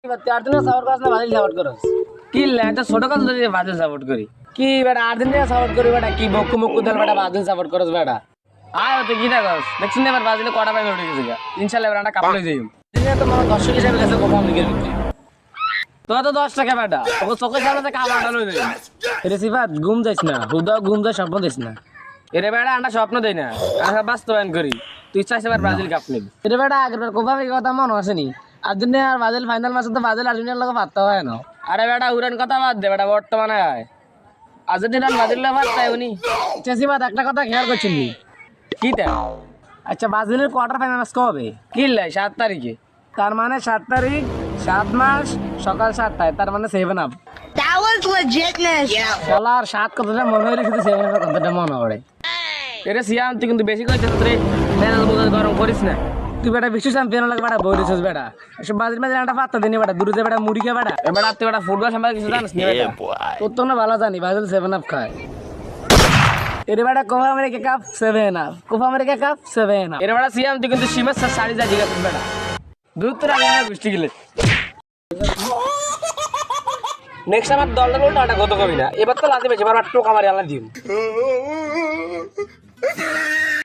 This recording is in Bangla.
আর্জেন্টিনা সাপোর্ট করছ না ব্রাজিল সাপোর্ট করছ কি ল্যান্ড ছোট কাল ধরে ব্রাজিল সাপোর্ট করি কি বেটা আর্জেন্টিনা সাপোর্ট করি বেটা কি বক্কু মক্কু দল বেটা ব্রাজিল সাপোর্ট করছ বেটা আয় তো কি না করছ দেখছিস না এবার ব্রাজিলে কোয়ার্টার ফাইনাল উঠে গেছে ইনশাআল্লাহ এবার আমরা কাপ লই যাইম আর্জেন্টিনা তো মনে দর্শক হিসেবে গেছে কোপা আমেরিকার ভিতরে তো তো 10 টাকা বেটা তোকে চোখের সামনে কাপ আটা লই যাই এরে সিফাত ঘুম যাইস না হুদা ঘুম যায় স্বপ্ন দিস না এরে বেটা আমরা স্বপ্ন দেই না আমরা বাস্তবায়ন করি তুই চাইছ এবার ব্রাজিল কাপ নেবে এরে বেটা আগের কোপা আমেরিকার কথা মনে আসেনি আর্জেন্টিনা আর ব্রাজিল ফাইনাল ম্যাচে তো ব্রাজিল আর্জেন্টিনার লগে পারতে হয় না আরে বেটা উড়ান কথা বাদ দে বেটা বর্তমানে আয় আর্জেন্টিনা আর ব্রাজিল লগে পারতে উনি চেসিবাদ একটা কথা খেয়াল করছেন নি কি তা আচ্ছা ব্রাজিলের কোয়ার্টার ফাইনাল ম্যাচ কবে কি লাই 7 তারিখে তার মানে 7 তারিখ 7 মাস সকাল 7টায় তার মানে 7 আপ That was legitness. শালার 7 কথাটা মনে হইলে শুধু 7 এর কথাটা মনে পড়ে এরে সিয়াম তুই কিন্তু বেশি কইছিস রে মেজাজ বুঝাস গরম করিস না তুই বেটা বিশ্ব চ্যাম্পিয়ন লাগে বেটা বই দিছিস বেটা এসব বাজির মাঝে একটা পাত্তা দিনি বেটা দূরে বেটা মুড়ি খা বেটা এবার তুই বেটা ফুটবল সম্পর্কে কিছু জানিস না বেটা তোর তো না ভালো জানি ব্রাজিল 7 আপ খায় এরে বেটা Copa America cup 7 up Copa America cup 7 up এরে বেটা সিয়াম তুই কিন্তু সীমার সাড়ি যা জিগাছিস বেটা দুধ তো রাখি না বৃষ্টি গেলে নেক্সট আমার দলটা উল্টা কত কবি না এবার তো লাতে বেশি এবার টোকা মারি আল্লাহ দিন